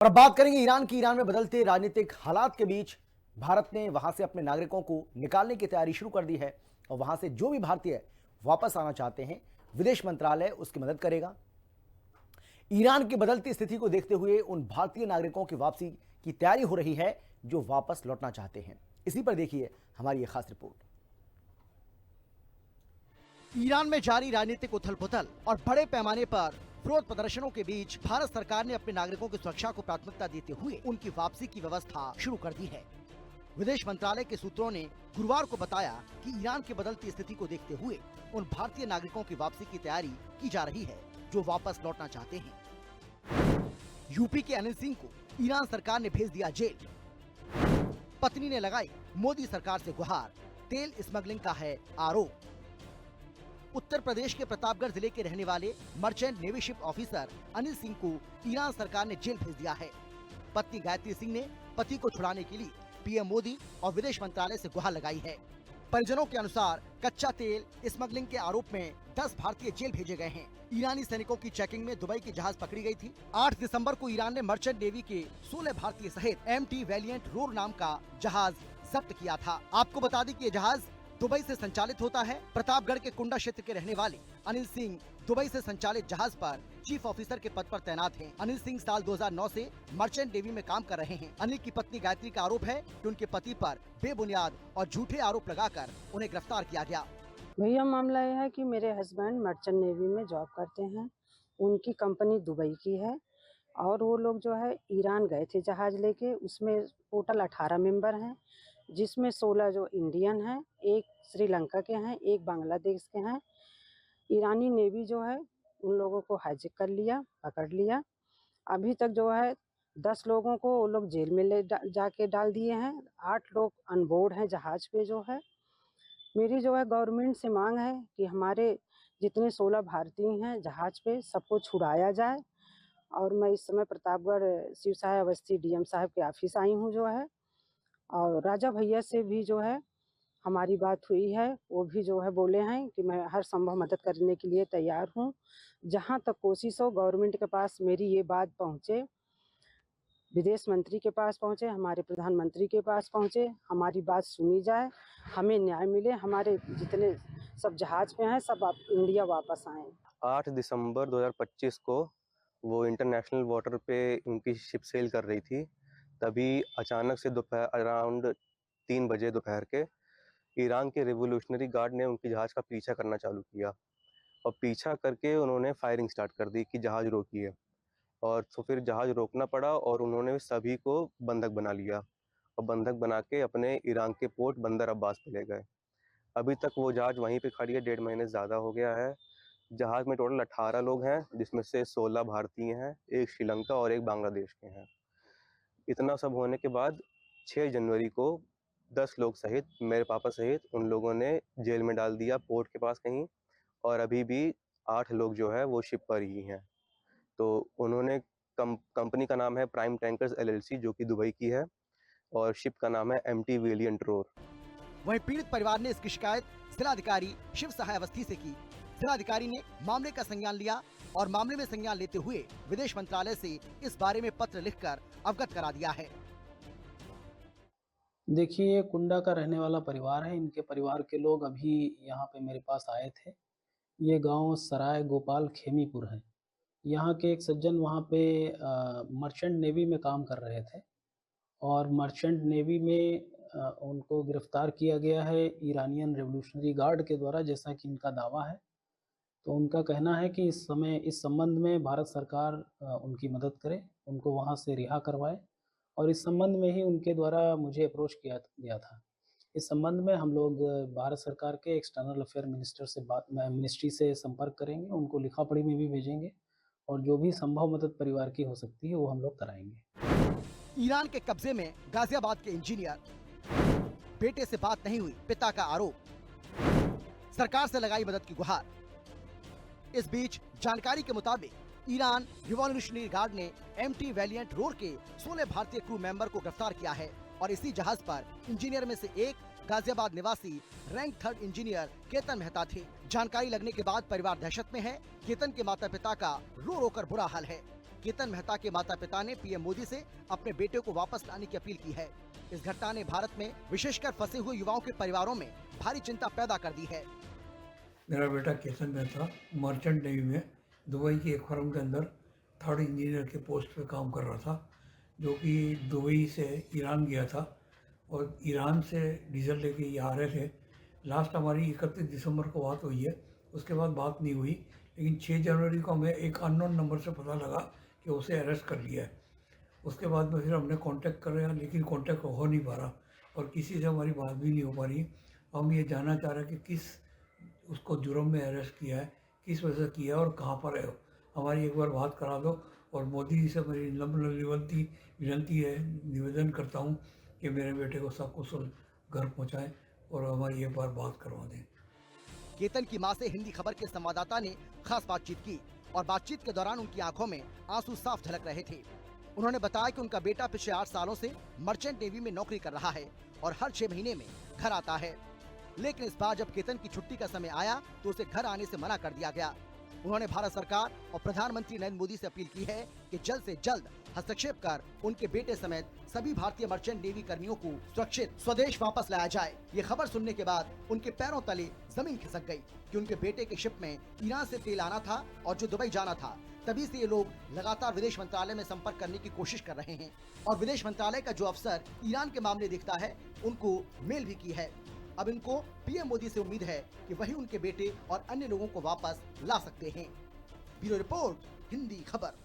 और अब बात करेंगे ईरान की। ईरान में बदलते राजनीतिक हालात के बीच भारत ने वहां से अपने नागरिकों को निकालने की तैयारी शुरू कर दी है और वहां से जो भी भारतीय वापस आना चाहते हैं, विदेश मंत्रालय उसकी मदद करेगा। ईरान की बदलती स्थिति को देखते हुए उन भारतीय नागरिकों की वापसी की तैयारी हो रही है जो वापस लौटना चाहते हैं। इसी पर देखिए हमारी यह खास रिपोर्ट। ईरान में जारी राजनीतिक उथल पुथल और बड़े पैमाने पर विरोध प्रदर्शनों के बीच भारत सरकार ने अपने नागरिकों की सुरक्षा को प्राथमिकता देते हुए उनकी वापसी की व्यवस्था शुरू कर दी है। विदेश मंत्रालय के सूत्रों ने गुरुवार को बताया कि ईरान की बदलती स्थिति को देखते हुए उन भारतीय नागरिकों की वापसी की तैयारी की जा रही है जो वापस लौटना चाहते हैं। यूपी के अनिल सिंह को ईरान सरकार ने भेज दिया जेल। पत्नी ने लगाई मोदी सरकार से गुहार, तेल स्मगलिंग का है आरोप। उत्तर प्रदेश के प्रतापगढ़ जिले के रहने वाले merchant navy ship officer Anil Singh को ईरान सरकार ने जेल भेज दिया है। पत्नी गायत्री सिंह ने पति को छुड़ाने के लिए पीएम मोदी और विदेश मंत्रालय से गुहार लगाई है। परिजनों के अनुसार कच्चा तेल स्मगलिंग के आरोप में 10 भारतीय जेल भेजे गए हैं। ईरानी सैनिकों की चेकिंग में दुबई की जहाज पकड़ी गई थी। 8 दिसंबर को ईरान ने मर्चेंट नेवी के 16 भारतीय सहित MT वैलिएंट रोर नाम का जहाज जब्त किया था। आपको बता दें कि ये जहाज दुबई से संचालित होता है। प्रतापगढ़ के कुंडा क्षेत्र के रहने वाले अनिल सिंह दुबई से संचालित जहाज पर चीफ ऑफिसर के पद पर तैनात हैं। अनिल सिंह साल 2009 से मर्चेंट नेवी में काम कर रहे हैं। अनिल की पत्नी गायत्री का आरोप है कि उनके पति पर बेबुनियाद और झूठे आरोप लगाकर उन्हें गिरफ्तार किया गया। भैया मामला यह है कि मेरे हस्बैंड मर्चेंट नेवी में जॉब करते हैं। उनकी कंपनी दुबई की है और वो लोग जो है ईरान गए थे जहाज लेके। उसमें टोटल 18 मेंबर हैं, जिसमें 16 जो इंडियन हैं, एक श्रीलंका के हैं, एक बांग्लादेश के हैं। ईरानी नेवी जो है उन लोगों को हाईजैक कर लिया, पकड़ लिया। अभी तक जो है 10 लोगों को वो लोग जेल में जाके डाल दिए हैं। 8 लोग अनबोर्ड हैं जहाज पे जो है। मेरी जो है गवर्नमेंट से मांग है कि हमारे जितने 16 भारतीय हैं जहाज पे सबको छुड़ाया जाए। और मैं इस समय प्रतापगढ़ शिव सहाय अवस्थी DM साहब के ऑफिस आई हूँ जो है, और राजा भैया से भी जो है हमारी बात हुई है। वो भी जो है बोले हैं कि मैं हर संभव मदद करने के लिए तैयार हूँ। जहाँ तक कोशिश हो गवर्नमेंट के पास मेरी ये बात पहुँचे, विदेश मंत्री के पास पहुँचे, हमारे प्रधानमंत्री के पास पहुँचे, हमारी बात सुनी जाए, हमें न्याय मिले। हमारे जितने सब जहाज पे हैं सब इंडिया वापस आए। 8 दिसंबर 2025 को वो इंटरनेशनल वाटर पे उनकी शिप सेल कर रही थी। तभी अचानक से दोपहर अराउंड 3 बजे दोपहर के ईरान के रिवोल्यूशनरी गार्ड ने उनकी जहाज़ का पीछा करना चालू किया और पीछा करके उन्होंने फायरिंग स्टार्ट कर दी कि जहाज़ रोकिए। और तो फिर जहाज़ रोकना पड़ा और उन्होंने सभी को बंधक बना लिया और बंधक बना के अपने ईरान के पोर्ट बंदर अब्बास पे ले गए। अभी तक वो जहाज़ वहीं पे खड़ी है, 1.5 महीने से ज़्यादा हो गया है। जहाज़ में टोटल 18 लोग हैं, जिसमें से 16 भारतीय हैं, एक श्रीलंका और एक बांग्लादेश के हैं। इतना सब होने के बाद 6 जनवरी को 10 लोग सहित मेरे पापा सहित उन लोगों ने जेल में डाल दिया पोर्ट के पास कहीं, और अभी भी 8 लोग जो है वो शिप पर ही हैं। तो उन्होंने कंपनी का नाम है प्राइम टैंकर्स LLC जो कि दुबई की है, और शिप का नाम है MT वैलिएंट रोर। वहीं पीड़ित परिवार ने इसकी शिकायत जिलाधिकारी शिव सहाय अवस्थी से की। जिलाधिकारी ने मामले का संज्ञान लिया और मामले में संज्ञान लेते हुए विदेश मंत्रालय से इस बारे में पत्र लिखकर अवगत करा दिया है। देखिए, ये कुंडा का रहने वाला परिवार है। इनके परिवार के लोग अभी यहाँ पे मेरे पास आए थे। ये गांव सराय गोपाल खेमीपुर है। यहाँ के एक सज्जन वहाँ पे मर्चेंट नेवी में काम कर रहे थे और मर्चेंट नेवी में उनको गिरफ्तार किया गया है ईरानियन रिवोल्यूशनरी गार्ड के द्वारा, जैसा कि इनका दावा है। तो उनका कहना है कि इस समय इस संबंध में भारत सरकार उनकी मदद करे, उनको वहाँ से रिहा करवाए, और इस संबंध में ही उनके द्वारा मुझे अप्रोच किया गया था। इस संबंध में हम लोग भारत सरकार के एक्सटर्नल अफेयर मिनिस्ट्री से संपर्क करेंगे, उनको लिखा पढ़ी में भी भेजेंगे, और जो भी संभव मदद परिवार की हो सकती है वो हम लोग कराएंगे। ईरान के कब्जे में गाजियाबाद के इंजीनियर, बेटे से बात नहीं हुई, पिता का आरोप, सरकार से लगाई मदद की गुहार। इस बीच जानकारी के मुताबिक ईरान रिवॉल्यूशनरी गार्ड ने MT वैलिएंट रोर के 16 भारतीय क्रू मेंबर को गिरफ्तार किया है और इसी जहाज पर इंजीनियर में से एक गाजियाबाद निवासी rank 3rd engineer Ketan Mehta थे। जानकारी लगने के बाद परिवार दहशत में है। केतन के माता पिता का रो रो कर बुरा हाल है। केतन मेहता के माता पिता ने पीएम मोदी से अपने बेटे को वापस लाने की अपील की है। इस घटना ने भारत में विशेषकर फंसे हुए युवाओं के परिवारों में भारी चिंता पैदा कर दी है। मेरा बेटा केतन मेहता मर्चेंट नेवी में दुबई की एक फर्म के अंदर 3rd इंजीनियर के पोस्ट पे काम कर रहा था, जो कि दुबई से ईरान गया था और ईरान से डीजल लेके ये आ रहे थे। लास्ट हमारी 31 दिसंबर को बात हुई है, उसके बाद बात नहीं हुई, लेकिन 6 जनवरी को हमें एक अननोन नंबर से पता लगा कि उसे अरेस्ट कर लिया है। उसके बाद में फिर हमने कांटेक्ट कर रहे, लेकिन कांटेक्ट हो नहीं पा रहा और किसी से हमारी बात भी नहीं हो पा रही। हम ये जानना चाह रहे हैं कि किस उसको जुर्म में अरेस्ट किया है, किस वजह से किया है और कहाँ पर है। हमारी एक बार बात करा दो और मोदी जी से मेरी विनती है, निवेदन करता हूँ कि मेरे बेटे को सकुशल घर पहुँचाएँ और हमारी एक बार बात करवा दें। केतन की मां से हिंदी खबर के संवाददाता ने खास बातचीत की और बातचीत के दौरान उनकी आंखों में आंसू साफ झलक रहे थे। उन्होंने बताया कि उनका बेटा पिछले 8 सालों से मर्चेंट नेवी में नौकरी कर रहा है और हर 6 महीने में घर आता है, लेकिन इस बार जब केतन की छुट्टी का समय आया तो उसे घर आने से मना कर दिया गया। उन्होंने भारत सरकार और प्रधानमंत्री नरेंद्र मोदी से अपील की है कि जल्द से जल्द हस्तक्षेप कर उनके बेटे समेत सभी भारतीय मर्चेंट नेवी कर्मियों को सुरक्षित स्वदेश वापस लाया जाए। ये खबर सुनने के बाद उनके पैरों तले जमीन खिसक गई कि उनके बेटे के शिप में ईरान से तेल आना था और जो दुबई जाना था। तभी से ये लोग लगातार विदेश मंत्रालय में संपर्क करने की कोशिश कर रहे हैं और विदेश मंत्रालय का जो अफसर ईरान के मामले देखता है उनको मेल भी की है। अब इनको पीएम मोदी से उम्मीद है कि वही उनके बेटे और अन्य लोगों को वापस ला सकते हैं। ब्यूरो रिपोर्ट, हिंदी खबर।